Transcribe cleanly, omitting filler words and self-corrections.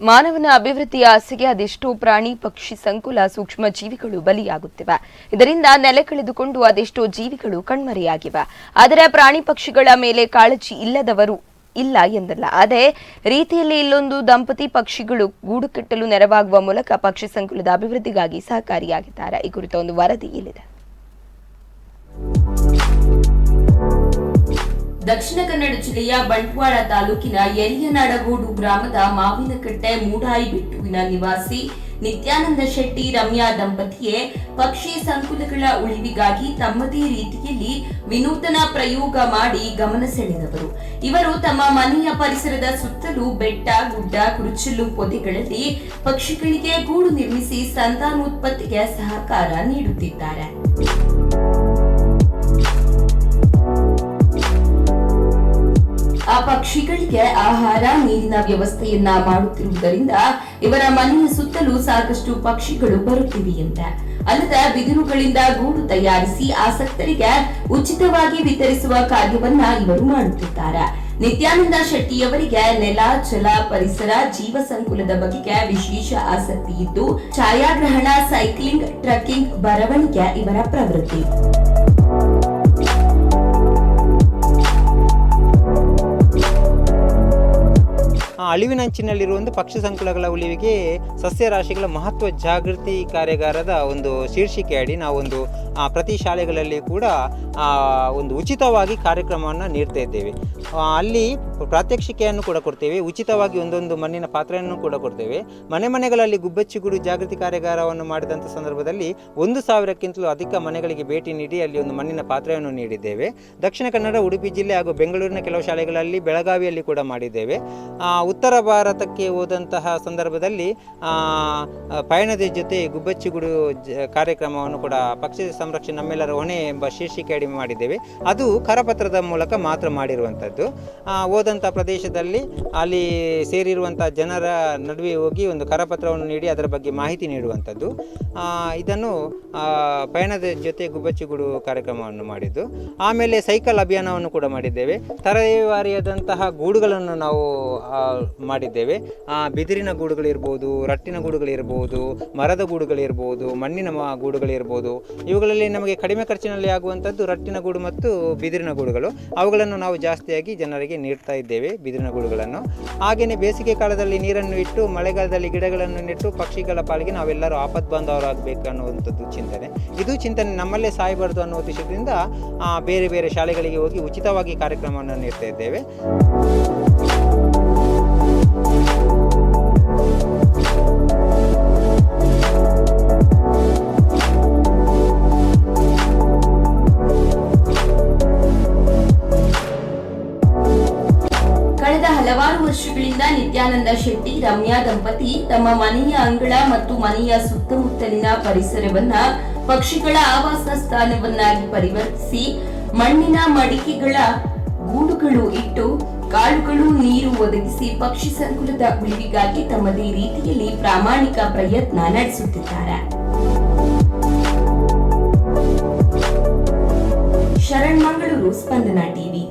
ಮಾನವನ ಅಭಿವೃದ್ಧಿಯ ಆಸೆಗೆ ಅದೆಷ್ಟೋ ಪ್ರಾಣಿ ಪಕ್ಷಿ ಸಂಕುಲ ಸೂಕ್ಷ್ಮ ಜೀವಿಗಳು ಬಲಿಯಾಗುತ್ತಿವೆ. ಇದರಿಂದ ನೆಲೆ ಕಳೆದುಕೊಂಡು ಅದೆಷ್ಟೋ ಜೀವಿಗಳು ಕಣ್ಮರೆಯಾಗಿವೆ. ಆದರೆ ಪ್ರಾಣಿ ಪಕ್ಷಿಗಳ ಮೇಲೆ ಕಾಳಜಿ ಇಲ್ಲದವರು ಇಲ್ಲ ಎಂದಲ್ಲ. ಅದೇ ರೀತಿಯಲ್ಲಿ ಇಲ್ಲೊಂದು ದಂಪತಿ ಪಕ್ಷಿಗಳು ಗೂಡು ಕಟ್ಟಲು ನೆರವಾಗುವ ಮೂಲಕ ಪಕ್ಷಿ ಸಂಕುಲದ ಅಭಿವೃದ್ಧಿಗಾಗಿ ಸಹಕಾರಿಯಾಗಿದ್ದಾರೆ. ಈ ಕುರಿತ ಒಂದು ವರದಿ ಇಲ್ಲಿದೆ. ದಕ್ಷಿಣ ಕನ್ನಡ ಜಿಲ್ಲೆಯ ಬಂಟ್ವಾಳ ತಾಲೂಕಿನ ಯರಿಯನಾಡಗೋಡು ಗ್ರಾಮದ ಮಾವಿನಕಟ್ಟೆ ಮೂಡಾಯಿಬೆಟ್ಟುವಿನ ನಿವಾಸಿ ನಿತ್ಯಾನಂದ ಶೆಟ್ಟಿ ರಮ್ಯಾ ದಂಪತಿಯೇ ಪಕ್ಷಿ ಸಂಕುಲಗಳ ಉಳಿವಿಗಾಗಿ ತಮ್ಮದೇ ರೀತಿಯಲ್ಲಿ ವಿನೂತನ ಪ್ರಯೋಗ ಮಾಡಿ ಗಮನ ಸೆಳೆದವರು. ಇವರು ತಮ್ಮ ಮನೆಯ ಪರಿಸರದ ಸುತ್ತಲೂ ಬೆಟ್ಟ, ಗುಡ್ಡ, ಕುರುಚಲು ಪೊದೆಗಳಲ್ಲಿ ಪಕ್ಷಿಗಳಿಗೆ ಗೂಡು ನಿರ್ಮಿಸಿ ಸಂತಾನೋತ್ಪತ್ತಿಗೆ ಸಹಕಾರ ನೀಡುತ್ತಿದ್ದಾರೆ. ಆ ಪಕ್ಷಿಗಳಿಗೆ ಆಹಾರ, ನೀರಿನ ವ್ಯವಸ್ಥೆಯನ್ನ ಮಾಡುತ್ತಿರುವುದರಿಂದ ಇವರ ಮನೆಯ ಸುತ್ತಲೂ ಸಾಕಷ್ಟು ಪಕ್ಷಿಗಳು ಬರುತ್ತಿವೆಯಂತೆ. ಅಲ್ಲದೆ ಬಿದಿರುಗಳಿಂದ ಗೂಡು ತಯಾರಿಸಿ ಆಸಕ್ತರಿಗೆ ಉಚಿತವಾಗಿ ವಿತರಿಸುವ ಕಾರ್ಯವನ್ನ ಇವರು ಮಾಡುತ್ತಿದ್ದಾರೆ. ನಿತ್ಯಾನಂದ ಶೆಟ್ಟಿಯವರಿಗೆ ನೆಲ, ಜಲ, ಪರಿಸರ, ಜೀವ ಸಂಕುಲದ ಬಗೆಗೆ ವಿಶೇಷ ಆಸಕ್ತಿ ಇದ್ದು ಛಾಯಾಗ್ರಹಣ, ಸೈಕ್ಲಿಂಗ್, ಟ್ರಕ್ಕಿಂಗ್, ಬರವಣಿಗೆ ಇವರ ಪ್ರವೃತ್ತಿ. ಅಳಿವಿನಂಚಿನಲ್ಲಿರುವ ಪಕ್ಷಿ ಸಂಕುಲಗಳ ಉಳಿವಿಗೆ ಸಸ್ಯರಾಶಿಗಳ ಮಹತ್ವ ಜಾಗೃತಿ ಕಾರ್ಯಾಗಾರದ ಒಂದು ಶೀರ್ಷಿಕೆ ಅಡಿ ನಾವೊಂದು ಪ್ರತಿ ಶಾಲೆಗಳಲ್ಲಿ ಕೂಡ ಒಂದು ಉಚಿತವಾಗಿ ಕಾರ್ಯಕ್ರಮವನ್ನು ನೀಡ್ತಾ ಇದ್ದೇವೆ. ಅಲ್ಲಿ ಪ್ರಾತ್ಯಕ್ಷಿಕೆಯನ್ನು ಕೂಡ ಕೊಡ್ತೇವೆ, ಉಚಿತವಾಗಿ ಒಂದೊಂದು ಮಣ್ಣಿನ ಪಾತ್ರೆಯನ್ನು ಕೂಡ ಕೊಡ್ತೇವೆ. ಮನೆಗಳಲ್ಲಿ ಗುಬ್ಬಚ್ಚಿಗೂಡು ಜಾಗೃತಿ ಕಾರ್ಯಾಗಾರವನ್ನು ಮಾಡಿದಂಥ ಸಂದರ್ಭದಲ್ಲಿ 1,000ಕ್ಕಿಂತಲೂ ಅಧಿಕ ಮನೆಗಳಿಗೆ ಭೇಟಿ ನೀಡಿ ಅಲ್ಲಿ ಒಂದು ಮಣ್ಣಿನ ಪಾತ್ರೆಯನ್ನು ನೀಡಿದ್ದೇವೆ. ದಕ್ಷಿಣ ಕನ್ನಡ, ಉಡುಪಿ ಜಿಲ್ಲೆ ಹಾಗೂ ಬೆಂಗಳೂರಿನ ಕೆಲವು ಶಾಲೆಗಳಲ್ಲಿ, ಬೆಳಗಾವಿಯಲ್ಲಿ ಕೂಡ ಮಾಡಿದ್ದೇವೆ. ಉತ್ತರ ಭಾರತಕ್ಕೆ ಹೋದಂತಹ ಸಂದರ್ಭದಲ್ಲಿ ಪಯಣದ ಜೊತೆ ಗುಬ್ಬಚ್ಚಿಗೂಡು ಕಾರ್ಯಕ್ರಮವನ್ನು ಕೂಡ ಪಕ್ಷಿ ಸಂರಕ್ಷಣೆ ನಮ್ಮೆಲ್ಲರ ಹೊಣೆ ಎಂಬ ಶೀರ್ಷಿಕೆ ಅಡಿ ಮಾಡಿದ್ದೇವೆ. ಅದು ಕರಪತ್ರದ ಮೂಲಕ ಮಾತ್ರ ಮಾಡಿರುವಂಥದ್ದು. ಹೋದಂಥ ಪ್ರದೇಶದಲ್ಲಿ ಅಲ್ಲಿ ಸೇರಿರುವಂಥ ಜನರ ನಡುವೆ ಹೋಗಿ ಒಂದು ಕರಪತ್ರವನ್ನು ನೀಡಿ ಅದರ ಬಗ್ಗೆ ಮಾಹಿತಿ ನೀಡುವಂಥದ್ದು. ಇದನ್ನು ಪಯಣದ ಜೊತೆ ಗುಬ್ಬಚ್ಚಿಗೂಡು ಕಾರ್ಯಕ್ರಮವನ್ನು ಮಾಡಿದ್ದು. ಆಮೇಲೆ ಸೈಕಲ್ ಅಭಿಯಾನವನ್ನು ಕೂಡ ಮಾಡಿದ್ದೇವೆ. ತರಹೇವಾರಿಯಾದಂತಹ ಗೂಡುಗಳನ್ನು ನಾವು ಮಾಡಿದ್ದೇವೆ. ಬಿದಿರಿನ ಗೂಡುಗಳಿರ್ಬೋದು, ರಟ್ಟಿನ ಗೂಡುಗಳಿರ್ಬೋದು, ಮರದ ಗೂಡುಗಳಿರ್ಬೋದು, ಮಣ್ಣಿನ ಗೂಡುಗಳಿರ್ಬೋದು. ಇವುಗಳಲ್ಲಿ ನಮಗೆ ಕಡಿಮೆ ಖರ್ಚಿನಲ್ಲಿ ಆಗುವಂಥದ್ದು ರಟ್ಟಿನ ಗೂಡು ಮತ್ತು ಬಿದಿರಿನ ಗೂಡುಗಳು. ಅವುಗಳನ್ನು ನಾವು ಜಾಸ್ತಿಯಾಗಿ ಜನರಿಗೆ ನೀಡ್ತಾ ಇದ್ದೇವೆ, ಬಿದಿರಿನ ಗೂಡುಗಳನ್ನು. ಹಾಗೆಯೇ ಬೇಸಿಗೆ ಕಾಲದಲ್ಲಿ ನೀರನ್ನು ಇಟ್ಟು, ಮಳೆಗಾಲದಲ್ಲಿ ಗಿಡಗಳನ್ನು ನೆಟ್ಟು ಪಕ್ಷಿಗಳ ಪಾಲಿಗೆ ನಾವೆಲ್ಲರೂ ಆಪದ್ಬಾಂಧವರಾಗಬೇಕು ಅನ್ನುವಂಥದ್ದು ಚಿಂತನೆ. ಇದು ಚಿಂತನೆ ನಮ್ಮಲ್ಲೇ ಸಾಯಬಾರದು ಅನ್ನೋ ಉದ್ದೇಶದಿಂದ ಬೇರೆ ಬೇರೆ ಶಾಲೆಗಳಿಗೆ ಹೋಗಿ ಉಚಿತವಾಗಿ ಕಾರ್ಯಕ್ರಮವನ್ನು ನೀಡ್ತಾ ಇದ್ದೇವೆ. ಕಳೆದ ಹಲವಾರು ವರ್ಷಗಳಿಂದ ನಿತ್ಯಾನಂದ ಶೆಟ್ಟಿ ರಮ್ಯಾ ದಂಪತಿ ತಮ್ಮ ಮನೆಯ ಅಂಗಳ ಮತ್ತು ಮನೆಯ ಸುತ್ತಮುತ್ತಲಿನ ಪರಿಸರವನ್ನ ಪಕ್ಷಿಗಳ ಆವಾಸ ಸ್ಥಾನವನ್ನಾಗಿ ಪರಿವರ್ತಿಸಿ ಮಣ್ಣಿನ ಮಡಿಕೆಗಳ ಗೂಡುಗಳು ಇಟ್ಟು ಕಾಳುಗಳು, ನೀರು ಒದಗಿಸಿ ಪಕ್ಷಿ ಸಂಕುಲದ ಉಳಿವಿಗಾಗಿ ತಮ್ಮದೇ ರೀತಿಯಲ್ಲಿ ಪ್ರಾಮಾಣಿಕ ಪ್ರಯತ್ನ ನಡೆಸುತ್ತಿದ್ದಾರೆ. ಶರಣ್ ಮಂಗಳೂರು, ಸ್ಪಂದನ ಟಿವಿ.